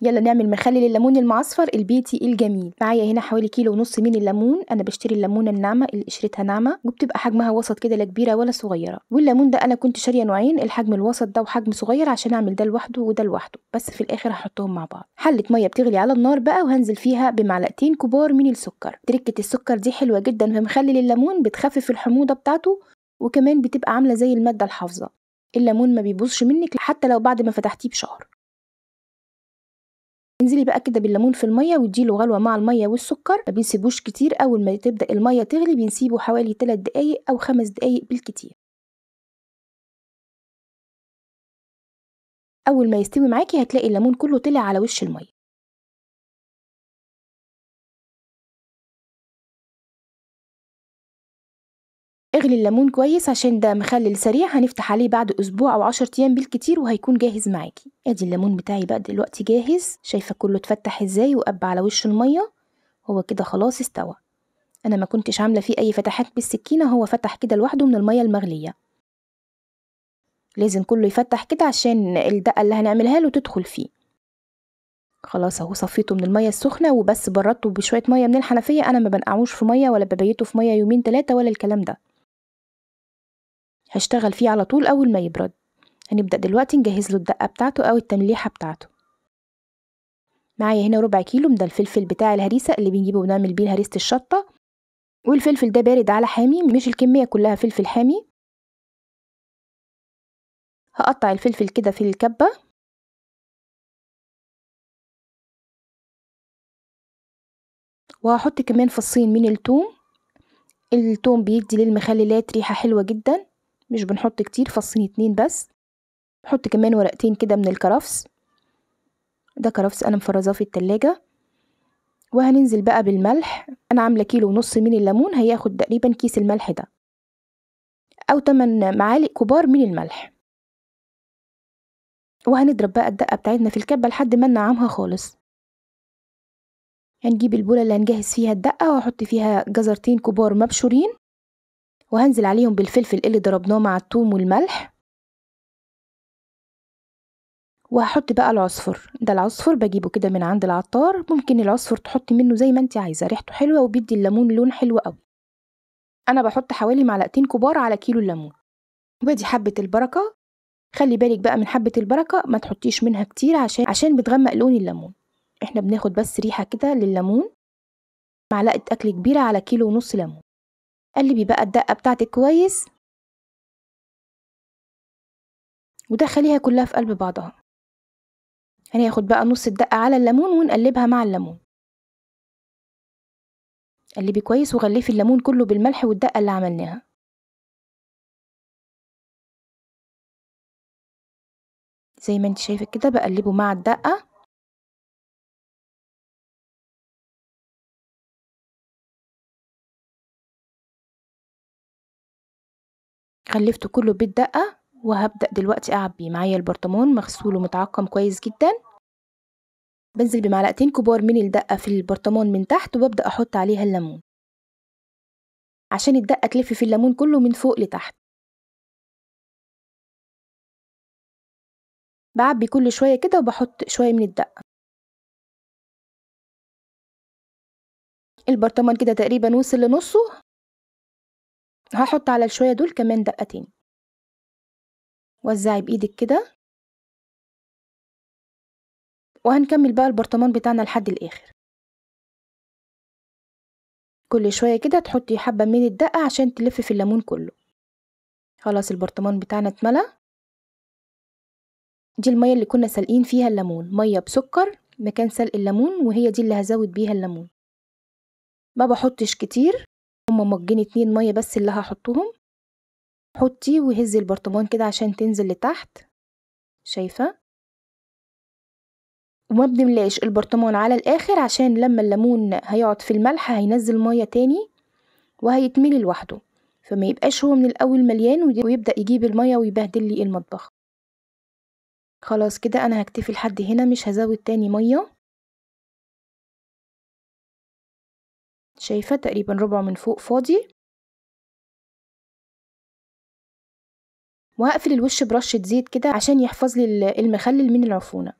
يلا نعمل مخلل الليمون المعصفر البيتي الجميل. معايا هنا حوالي 1.5 كيلو من الليمون. انا بشتري الليمونه الناعمه اللي قشرتها ناعمه وبتبقى حجمها وسط كده، لا كبيره ولا صغيره. والليمون ده انا كنت شاريه نوعين، الحجم الوسط ده وحجم صغير، عشان اعمل ده لوحده وده لوحده، بس في الاخر هحطهم مع بعض. حله ميه بتغلي على النار بقى، وهنزل فيها بمعلقتين كبار من السكر. تركه السكر دي حلوه جدا في مخلل الليمون، بتخفف الحموضه بتاعته، وكمان بتبقى عامله زي الماده الحافظه. الليمون ما بيبوظش منك حتى لو بعد ما فتحتيه بشهر. انزلي بقى كده بالليمون في الميه واديله غلوه مع الميه والسكر، ما بنسيبوش كتير. اول ما تبدا الميه تغلي بنسيبه حوالي 3 دقايق او 5 دقايق بالكتير. اول ما يستوي معاكي هتلاقي الليمون كله طلع على وش الميه. اغلي الليمون كويس عشان ده مخلل سريع، هنفتح عليه بعد اسبوع او 10 ايام بالكتير وهيكون جاهز معاكي. ادي الليمون بتاعي بقى دلوقتي جاهز، شايفه كله اتفتح ازاي وقب على وش الميه. هو كده خلاص استوى. انا ما كنتش عامله فيه اي فتحات بالسكينه، هو فتح كده لوحده من الميه المغليه. لازم كله يفتح كده عشان الدقه اللي هنعملها له تدخل فيه. خلاص اهو صفيته من الميه السخنه وبس، بردته بشويه ميه من الحنفيه. انا ما بنقعوش في ميه ولا ببيته في ميه يومين 3 ولا الكلام ده، هشتغل فيه على طول اول ما يبرد. هنبدا دلوقتي نجهز له الدقه بتاعته او التمليحه بتاعته. معايا هنا ربع كيلو من ده الفلفل بتاع الهريسه اللي بنجيبه ونعمل بيه هريسه الشطه. والفلفل ده بارد على حامي، مش الكميه كلها فلفل حامي. هقطع الفلفل كده في الكبه. وهحط كمان فصين من الثوم. الثوم بيدي للمخللات ريحه حلوه جدا، مش بنحط كتير، فصين 2 بس. نحط كمان ورقتين كده من الكرفس، ده كرفس انا مفرزاه في التلاجة. وهننزل بقى بالملح. انا عامله 1.5 كيلو من الليمون، هياخد تقريبا كيس الملح ده او 8 معالق كبار من الملح. وهنضرب بقى الدقه بتاعتنا في الكبه لحد ما ننعمها خالص. هنجيب البوله اللي هنجهز فيها الدقه واحط فيها جزرتين كبار مبشورين، وهنزل عليهم بالفلفل اللي ضربناه مع الثوم والملح. وهحط بقى العصفر، ده العصفر بجيبه كده من عند العطار، ممكن العصفر تحطي منه زي ما انت عايزه، ريحته حلوه وبيدي الليمون لون حلو قوي. انا بحط حوالي معلقتين كبار على كيلو الليمون. ودي حبه البركه. خلي بالك بقى من حبه البركه، ما تحطيش منها كتير عشان بتغمق لون الليمون. احنا بناخد بس ريحه كده للليمون. معلقه اكل كبيره على 1.5 كيلو ليمون. قلبي بقى الدقه بتاعتك كويس ودخليها كلها في قلب بعضها. هناخد بقى نص الدقه على الليمون ونقلبها مع الليمون. قلبي كويس وغلفي الليمون كله بالملح والدقه اللي عملناها. زي ما انت شايفه كده بقلبه مع الدقه. غلفته كله بالدقه. وهبدأ دلوقتي اعبي. معايا البرطمان مغسول ومتعقم كويس جدا. بنزل بمعلقتين كبار من الدقه في البرطمان من تحت، وببدأ احط عليها الليمون عشان الدقه تلف في الليمون كله من فوق لتحت. بعبي كل شويه كده وبحط شويه من الدقه. البرطمان كده تقريبا وصل لنصه. هحط على الشويه دول كمان دقه تاني. وزعي بايدك كده. وهنكمل بقى البرطمان بتاعنا لحد الاخر. كل شويه كده تحطي حبه من الدقه عشان تلف في الليمون كله. خلاص البرطمان بتاعنا اتملى. دي الميه اللي كنا سالقين فيها الليمون، ميه بسكر مكان سلق الليمون، وهي دي اللي هزود بيها الليمون. ما بحطش كتير، هما مجين 2 ميه بس اللي هحطهم. حطي وهزي البرطمان كده عشان تنزل لتحت، شايفه. وما بنملاش البرطمان على الاخر عشان لما الليمون هيقعد في الملح هينزل ميه تاني وهيتملي لوحده، فما يبقاش هو من الاول مليان ويبدأ يجيب الميه ويبهدل لي المطبخ. خلاص كده انا هكتفي لحد هنا، مش هزود تاني ميه. شايفه تقريبا ربع من فوق فاضي. وهقفل الوش برشة زيت كده عشان يحفظ لي المخلل من العفونة.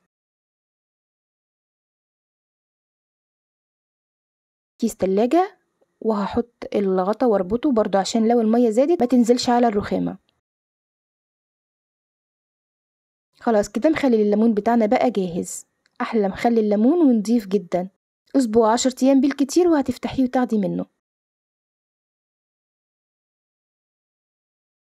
كيس تلاجة، وهحط الغطا واربطه برضو عشان لو المية زادت ما تنزلش على الرخامة. خلاص كده مخلل الليمون بتاعنا بقى جاهز، احلى مخلل ليمون ونضيف جدا. اسبوع 10 ايام بالكتير وهتفتحيه وتاخدي منه.